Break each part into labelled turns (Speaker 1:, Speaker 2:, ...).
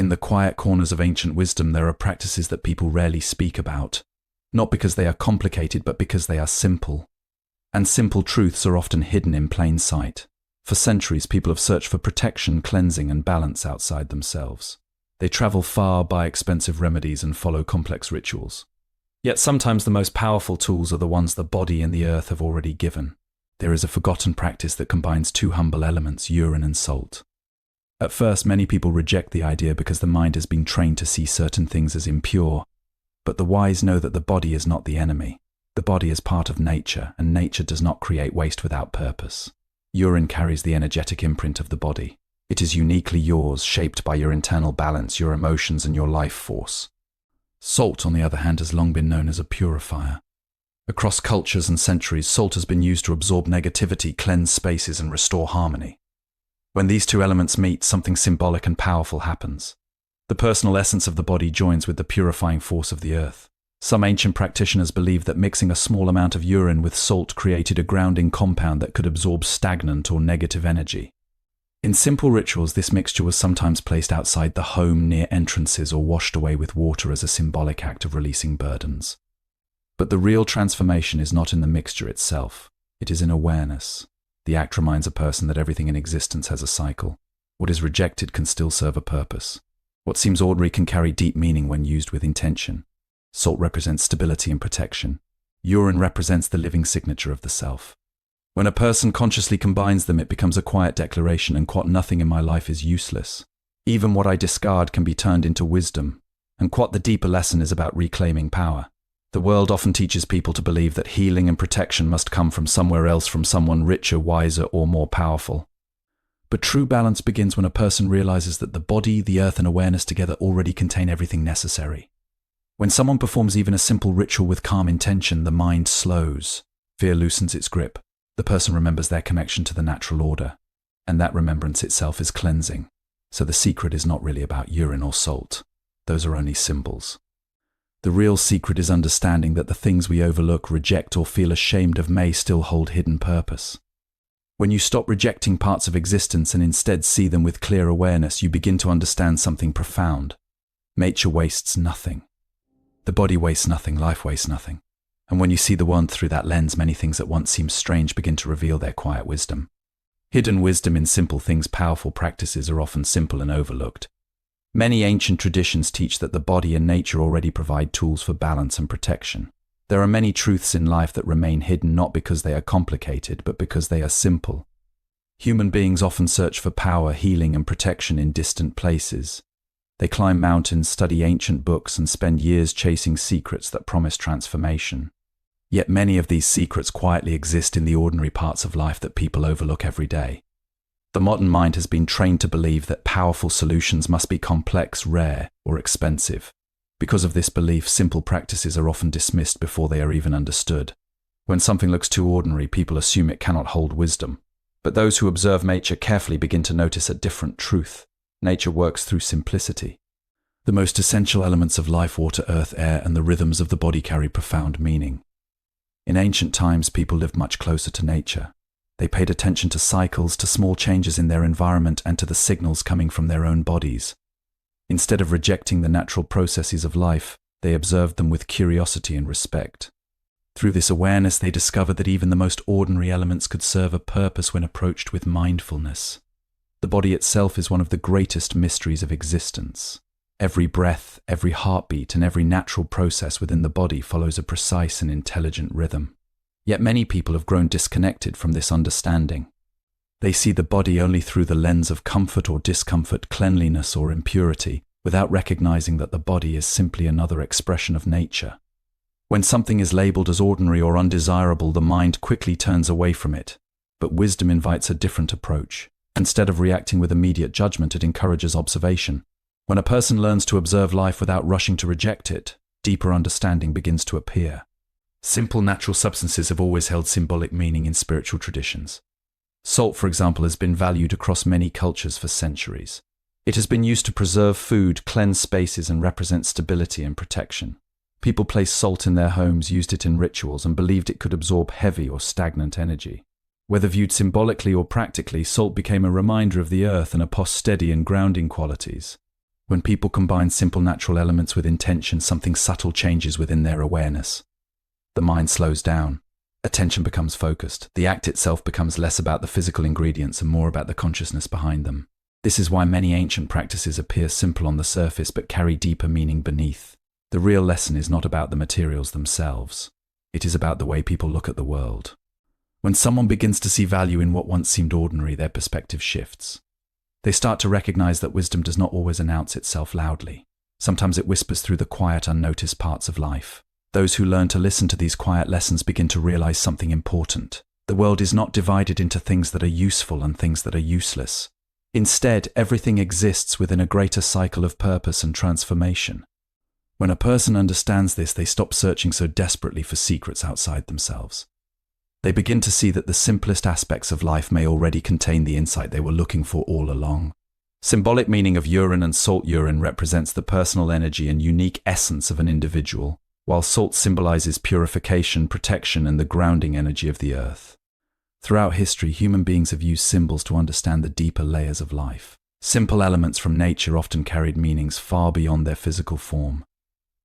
Speaker 1: In the quiet corners of ancient wisdom, there are practices that people rarely speak about, not because they are complicated, but because they are simple. And simple truths are often hidden in plain sight. For centuries, people have searched for protection, cleansing, and balance outside themselves. They travel far, buy expensive remedies, and follow complex rituals. Yet sometimes the most powerful tools are the ones the body and the earth have already given. There is a forgotten practice that combines two humble elements, urine and salt. At first, many people reject the idea because the mind has been trained to see certain things as impure. But the wise know that the body is not the enemy. The body is part of nature, and nature does not create waste without purpose. Urine carries the energetic imprint of the body. It is uniquely yours, shaped by your internal balance, your emotions, and your life force. Salt, on the other hand, has long been known as a purifier. Across cultures and centuries, salt has been used to absorb negativity, cleanse spaces, and restore harmony. When these two elements meet, something symbolic and powerful happens. The personal essence of the body joins with the purifying force of the earth. Some ancient practitioners believed that mixing a small amount of urine with salt created a grounding compound that could absorb stagnant or negative energy. In simple rituals, this mixture was sometimes placed outside the home near entrances or washed away with water as a symbolic act of releasing burdens. But the real transformation is not in the mixture itself. It is in awareness. The act reminds a person that everything in existence has a cycle. What is rejected can still serve a purpose. What seems ordinary can carry deep meaning when used with intention. Salt represents stability and protection. Urine represents the living signature of the self. When a person consciously combines them, it becomes a quiet declaration, and quote, nothing in my life is useless. Even what I discard can be turned into wisdom. And quote, the deeper lesson is about reclaiming power. The world often teaches people to believe that healing and protection must come from somewhere else, from someone richer, wiser, or more powerful. But true balance begins when a person realizes that the body, the earth, and awareness together already contain everything necessary. When someone performs even a simple ritual with calm intention, the mind slows. Fear loosens its grip. The person remembers their connection to the natural order, and that remembrance itself is cleansing. So the secret is not really about urine or salt. Those are only symbols. The real secret is understanding that the things we overlook, reject, or feel ashamed of may still hold hidden purpose. When you stop rejecting parts of existence and instead see them with clear awareness, you begin to understand something profound. Nature wastes nothing. The body wastes nothing, life wastes nothing. And when you see the world through that lens, many things that once seemed strange begin to reveal their quiet wisdom. Hidden wisdom in simple things, powerful practices are often simple and overlooked. Many ancient traditions teach that the body and nature already provide tools for balance and protection. There are many truths in life that remain hidden not because they are complicated, but because they are simple. Human beings often search for power, healing, and protection in distant places. They climb mountains, study ancient books, and spend years chasing secrets that promise transformation. Yet many of these secrets quietly exist in the ordinary parts of life that people overlook every day. The modern mind has been trained to believe that powerful solutions must be complex, rare, or expensive. Because of this belief, simple practices are often dismissed before they are even understood. When something looks too ordinary, people assume it cannot hold wisdom. But those who observe nature carefully begin to notice a different truth. Nature works through simplicity. The most essential elements of life, water, earth, air, and the rhythms of the body carry profound meaning. In ancient times, people lived much closer to nature. They paid attention to cycles, to small changes in their environment, and to the signals coming from their own bodies. Instead of rejecting the natural processes of life, they observed them with curiosity and respect. Through this awareness, they discovered that even the most ordinary elements could serve a purpose when approached with mindfulness. The body itself is one of the greatest mysteries of existence. Every breath, every heartbeat, and every natural process within the body follows a precise and intelligent rhythm. Yet many people have grown disconnected from this understanding. They see the body only through the lens of comfort or discomfort, cleanliness or impurity, without recognizing that the body is simply another expression of nature. When something is labeled as ordinary or undesirable, the mind quickly turns away from it. But wisdom invites a different approach. Instead of reacting with immediate judgment, it encourages observation. When a person learns to observe life without rushing to reject it, deeper understanding begins to appear. Simple natural substances have always held symbolic meaning in spiritual traditions. Salt, for example, has been valued across many cultures for centuries. It has been used to preserve food, cleanse spaces, and represent stability and protection. People placed salt in their homes, used it in rituals, and believed it could absorb heavy or stagnant energy. Whether viewed symbolically or practically, salt became a reminder of the earth and a steady and grounding qualities. When people combine simple natural elements with intention, something subtle changes within their awareness. The mind slows down. Attention becomes focused. The act itself becomes less about the physical ingredients and more about the consciousness behind them. This is why many ancient practices appear simple on the surface but carry deeper meaning beneath. The real lesson is not about the materials themselves. It is about the way people look at the world. When someone begins to see value in what once seemed ordinary, their perspective shifts. They start to recognize that wisdom does not always announce itself loudly. Sometimes it whispers through the quiet, unnoticed parts of life. Those who learn to listen to these quiet lessons begin to realize something important. The world is not divided into things that are useful and things that are useless. Instead, everything exists within a greater cycle of purpose and transformation. When a person understands this, they stop searching so desperately for secrets outside themselves. They begin to see that the simplest aspects of life may already contain the insight they were looking for all along. Symbolic meaning of urine and salt. Urine represents the personal energy and unique essence of an individual, while salt symbolizes purification, protection, and the grounding energy of the earth. Throughout history, human beings have used symbols to understand the deeper layers of life. Simple elements from nature often carried meanings far beyond their physical form.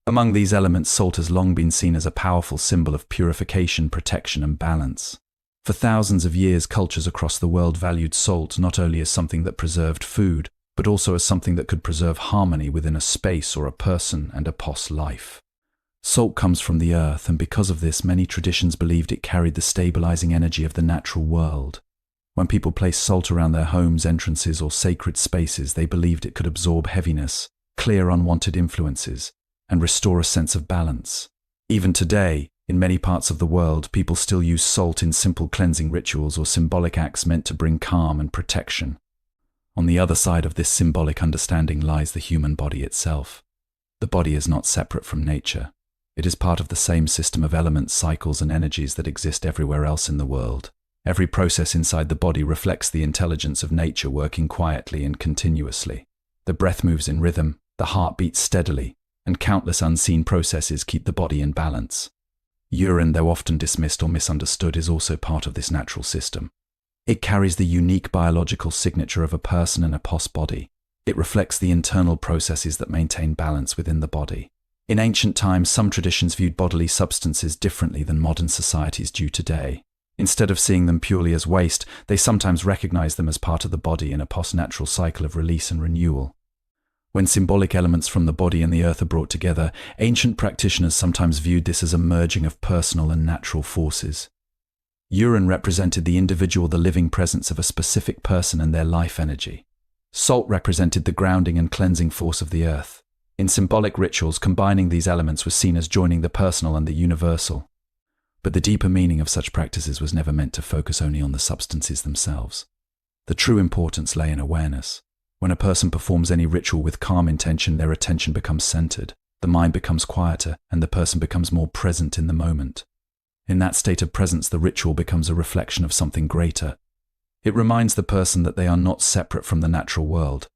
Speaker 1: Among these elements, salt has long been seen as a powerful symbol of purification, protection, and balance. For thousands of years, cultures across the world valued salt not only as something that preserved food, but also as something that could preserve harmony within a space or a person and a life. Salt comes from the earth, and because of this, many traditions believed it carried the stabilizing energy of the natural world. When people placed salt around their homes, entrances, or sacred spaces, they believed it could absorb heaviness, clear unwanted influences, and restore a sense of balance. Even today, in many parts of the world, people still use salt in simple cleansing rituals or symbolic acts meant to bring calm and protection. On the other side of this symbolic understanding lies the human body itself. The body is not separate from nature. It is part of the same system of elements, cycles, and energies that exist everywhere else in the world. Every process inside the body reflects the intelligence of nature working quietly and continuously. The breath moves in rhythm, the heart beats steadily, and countless unseen processes keep the body in balance. Urine, though often dismissed or misunderstood, is also part of this natural system. It carries the unique biological signature of a person and a body. It reflects the internal processes that maintain balance within the body. In ancient times, some traditions viewed bodily substances differently than modern societies do today. Instead of seeing them purely as waste, they sometimes recognized them as part of the body in a post-natural cycle of release and renewal. When symbolic elements from the body and the earth are brought together, ancient practitioners sometimes viewed this as a merging of personal and natural forces. Urine represented the individual, the living presence of a specific person and their life energy. Salt represented the grounding and cleansing force of the earth. In symbolic rituals, combining these elements was seen as joining the personal and the universal. But the deeper meaning of such practices was never meant to focus only on the substances themselves. The true importance lay in awareness. When a person performs any ritual with calm intention, their attention becomes centered, the mind becomes quieter, and the person becomes more present in the moment. In that state of presence, the ritual becomes a reflection of something greater. It reminds the person that they are not separate from the natural world.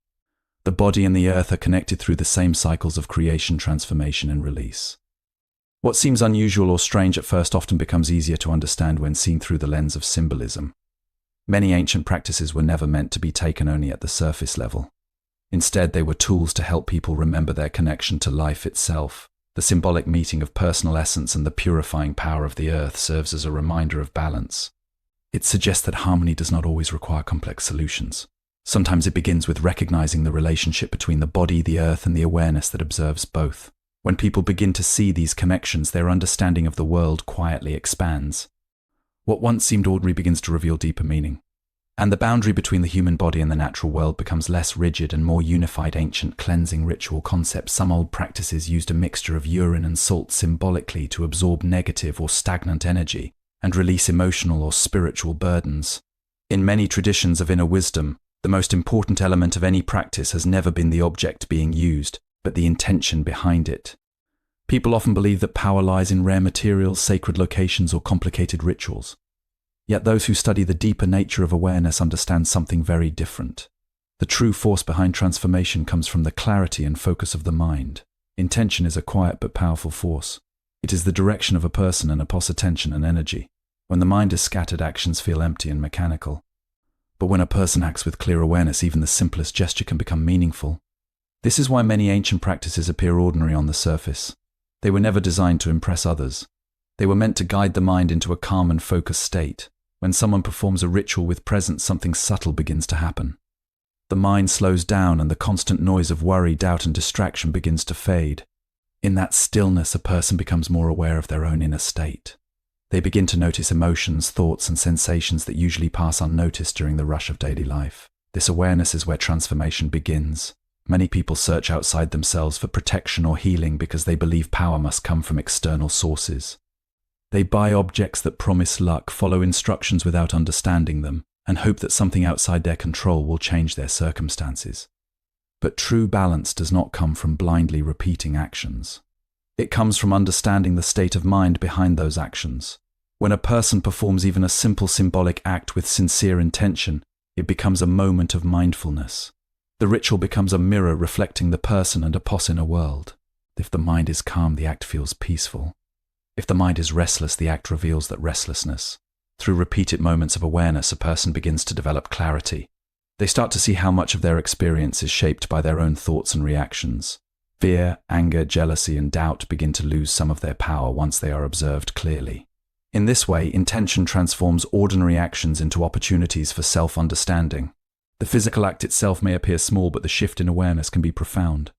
Speaker 1: The body and the earth are connected through the same cycles of creation, transformation, and release. What seems unusual or strange at first often becomes easier to understand when seen through the lens of symbolism. Many ancient practices were never meant to be taken only at the surface level. Instead, they were tools to help people remember their connection to life itself. The symbolic meeting of personal essence and the purifying power of the earth serves as a reminder of balance. It suggests that harmony does not always require complex solutions. Sometimes it begins with recognizing the relationship between the body, the earth, and the awareness that observes both. When people begin to see these connections, their understanding of the world quietly expands. What once seemed ordinary begins to reveal deeper meaning. And the boundary between the human body and the natural world becomes less rigid and more unified. Ancient cleansing ritual concepts. Some old practices used a mixture of urine and salt symbolically to absorb negative or stagnant energy and release emotional or spiritual burdens. In many traditions of inner wisdom, the most important element of any practice has never been the object being used, but the intention behind it. People often believe that power lies in rare materials, sacred locations, or complicated rituals. Yet those who study the deeper nature of awareness understand something very different. The true force behind transformation comes from the clarity and focus of the mind. Intention is a quiet but powerful force. It is the direction of a person and attention and energy. When the mind is scattered, actions feel empty and mechanical. But when a person acts with clear awareness, even the simplest gesture can become meaningful. This is why many ancient practices appear ordinary on the surface. They were never designed to impress others. They were meant to guide the mind into a calm and focused state. When someone performs a ritual with presence, something subtle begins to happen. The mind slows down and the constant noise of worry, doubt, and distraction begins to fade. In that stillness, a person becomes more aware of their own inner state. They begin to notice emotions, thoughts, and sensations that usually pass unnoticed during the rush of daily life. This awareness is where transformation begins. Many people search outside themselves for protection or healing because they believe power must come from external sources. They buy objects that promise luck, follow instructions without understanding them, and hope that something outside their control will change their circumstances. But true balance does not come from blindly repeating actions. It comes from understanding the state of mind behind those actions. When a person performs even a simple symbolic act with sincere intention, it becomes a moment of mindfulness. The ritual becomes a mirror reflecting the person and a pause in a world. If the mind is calm, the act feels peaceful. If the mind is restless, the act reveals that restlessness. Through repeated moments of awareness, a person begins to develop clarity. They start to see how much of their experience is shaped by their own thoughts and reactions. Fear, anger, jealousy, and doubt begin to lose some of their power once they are observed clearly. In this way, intention transforms ordinary actions into opportunities for self-understanding. The physical act itself may appear small, but the shift in awareness can be profound.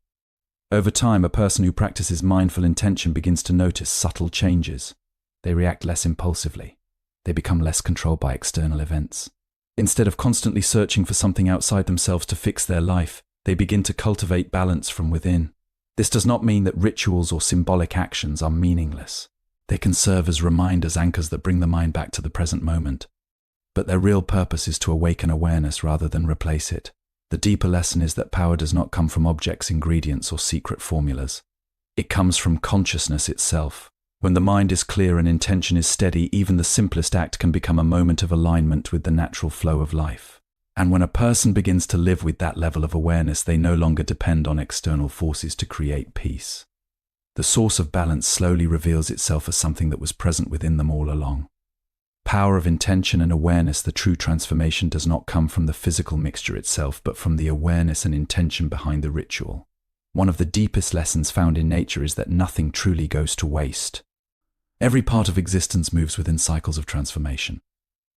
Speaker 1: Over time, a person who practices mindful intention begins to notice subtle changes. They react less impulsively. They become less controlled by external events. Instead of constantly searching for something outside themselves to fix their life, they begin to cultivate balance from within. This does not mean that rituals or symbolic actions are meaningless. They can serve as reminders, anchors that bring the mind back to the present moment. But their real purpose is to awaken awareness rather than replace it. The deeper lesson is that power does not come from objects, ingredients, or secret formulas. It comes from consciousness itself. When the mind is clear and intention is steady, even the simplest act can become a moment of alignment with the natural flow of life. And when a person begins to live with that level of awareness, they no longer depend on external forces to create peace. The source of balance slowly reveals itself as something that was present within them all along. Power of intention and awareness. The true transformation does not come from the physical mixture itself, but from the awareness and intention behind the ritual. One of the deepest lessons found in nature is that nothing truly goes to waste. Every part of existence moves within cycles of transformation.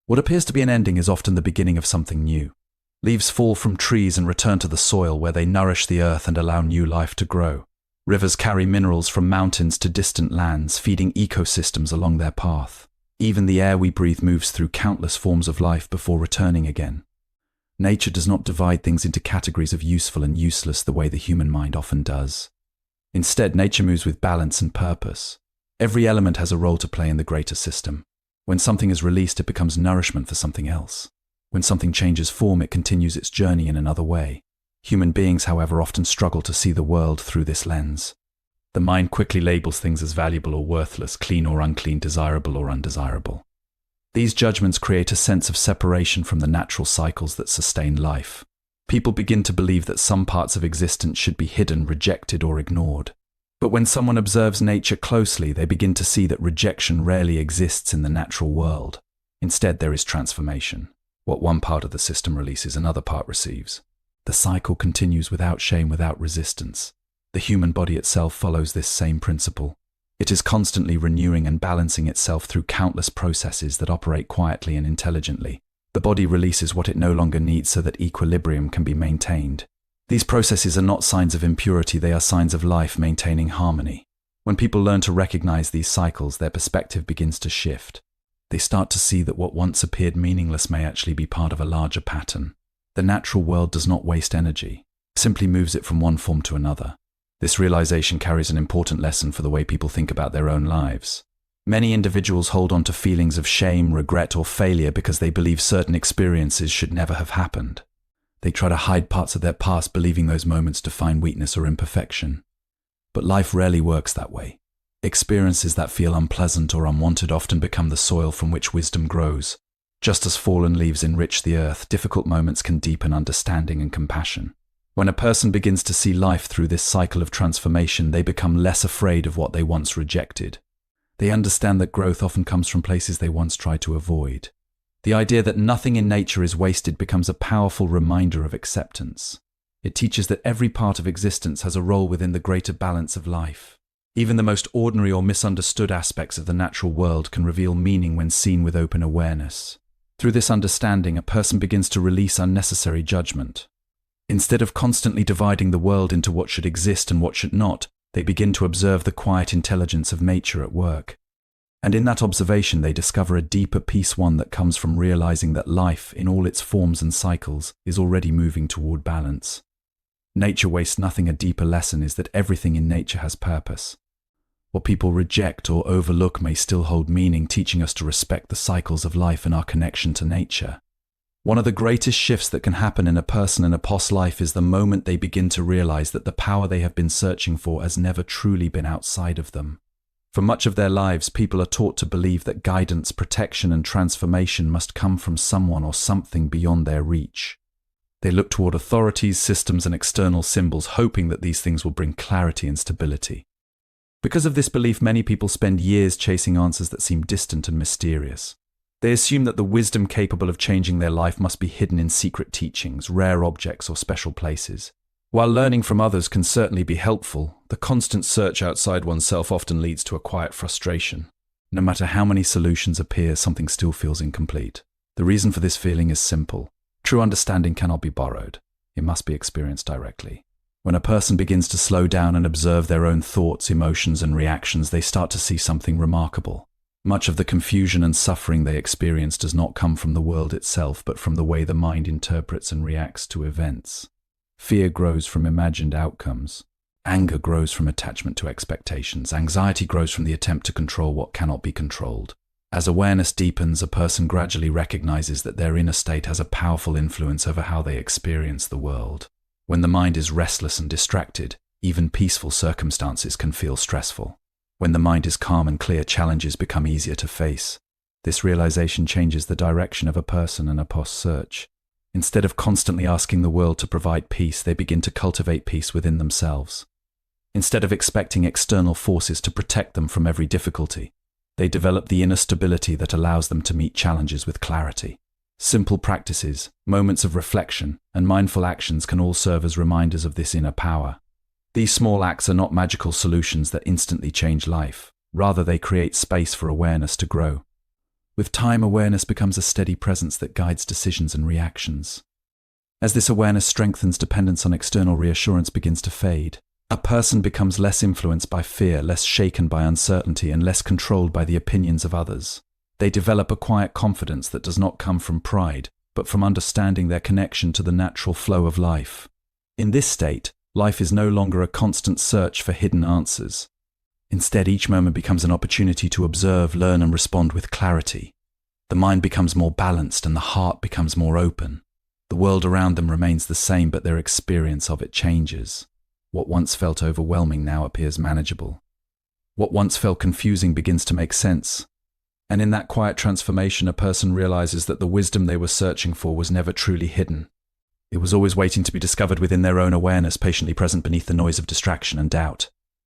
Speaker 1: What appears to be an ending is often the beginning of something new. Leaves fall from trees and return to the soil, where they nourish the earth and allow new life to grow. Rivers carry minerals from mountains to distant lands, feeding ecosystems along their path. Even the air we breathe moves through countless forms of life before returning again. Nature does not divide things into categories of useful and useless the way the human mind often does. Instead, nature moves with balance and purpose. Every element has a role to play in the greater system. When something is released, it becomes nourishment for something else. When something changes form, it continues its journey in another way. Human beings, however, often struggle to see the world through this lens. The mind quickly labels things as valuable or worthless, clean or unclean, desirable or undesirable. These judgments create a sense of separation from the natural cycles that sustain life. People begin to believe that some parts of existence should be hidden, rejected, or ignored. But when someone observes nature closely, they begin to see that rejection rarely exists in the natural world. Instead, there is transformation. What one part of the system releases, another part receives. The cycle continues without shame, without resistance. The human body itself follows this same principle. It is constantly renewing and balancing itself through countless processes that operate quietly and intelligently. The body releases what it no longer needs so that equilibrium can be maintained. These processes are not signs of impurity, they are signs of life maintaining harmony. When people learn to recognize these cycles, their perspective begins to shift. They start to see that what once appeared meaningless may actually be part of a larger pattern. The natural world does not waste energy, simply moves it from one form to another. This realization carries an important lesson for the way people think about their own lives. Many individuals hold on to feelings of shame, regret, or failure because they believe certain experiences should never have happened. They try to hide parts of their past, believing those moments define weakness or imperfection. But life rarely works that way. Experiences that feel unpleasant or unwanted often become the soil from which wisdom grows. Just as fallen leaves enrich the earth, difficult moments can deepen understanding and compassion. When a person begins to see life through this cycle of transformation, they become less afraid of what they once rejected. They understand that growth often comes from places they once tried to avoid. The idea that nothing in nature is wasted becomes a powerful reminder of acceptance. It teaches that every part of existence has a role within the greater balance of life. Even the most ordinary or misunderstood aspects of the natural world can reveal meaning when seen with open awareness. Through this understanding, a person begins to release unnecessary judgment. Instead of constantly dividing the world into what should exist and what should not, they begin to observe the quiet intelligence of nature at work. And in that observation, they discover a deeper peace, one that comes from realizing that life, in all its forms and cycles, is already moving toward balance. Nature wastes nothing. A deeper lesson is that everything in nature has purpose. What people reject or overlook may still hold meaning, teaching us to respect the cycles of life and our connection to nature. One of the greatest shifts that can happen in a person in a past life is the moment they begin to realize that the power they have been searching for has never truly been outside of them. For much of their lives, people are taught to believe that guidance, protection, and transformation must come from someone or something beyond their reach. They look toward authorities, systems, and external symbols, hoping that these things will bring clarity and stability. Because of this belief, many people spend years chasing answers that seem distant and mysterious. They assume that the wisdom capable of changing their life must be hidden in secret teachings, rare objects, or special places. While learning from others can certainly be helpful, the constant search outside oneself often leads to a quiet frustration. No matter how many solutions appear, something still feels incomplete. The reason for this feeling is simple. True understanding cannot be borrowed. It must be experienced directly. When a person begins to slow down and observe their own thoughts, emotions, and reactions, they start to see something remarkable. Much of the confusion and suffering they experience does not come from the world itself, but from the way the mind interprets and reacts to events. Fear grows from imagined outcomes. Anger grows from attachment to expectations. Anxiety grows from the attempt to control what cannot be controlled. As awareness deepens, a person gradually recognizes that their inner state has a powerful influence over how they experience the world. When the mind is restless and distracted, even peaceful circumstances can feel stressful. When the mind is calm and clear, challenges become easier to face. This realization changes the direction of a person in a past search. Instead of constantly asking the world to provide peace, they begin to cultivate peace within themselves. Instead of expecting external forces to protect them from every difficulty, they develop the inner stability that allows them to meet challenges with clarity. Simple practices, moments of reflection, and mindful actions can all serve as reminders of this inner power. These small acts are not magical solutions that instantly change life. Rather, they create space for awareness to grow. With time, awareness becomes a steady presence that guides decisions and reactions. As this awareness strengthens, dependence on external reassurance begins to fade. A person becomes less influenced by fear, less shaken by uncertainty, and less controlled by the opinions of others. They develop a quiet confidence that does not come from pride, but from understanding their connection to the natural flow of life. In this state, life is no longer a constant search for hidden answers. Instead, each moment becomes an opportunity to observe, learn, and respond with clarity. The mind becomes more balanced and the heart becomes more open. The world around them remains the same, but their experience of it changes. What once felt overwhelming now appears manageable. What once felt confusing begins to make sense. And in that quiet transformation, a person realizes that the wisdom they were searching for was never truly hidden. It was always waiting to be discovered within their own awareness, patiently present beneath the noise of distraction and doubt.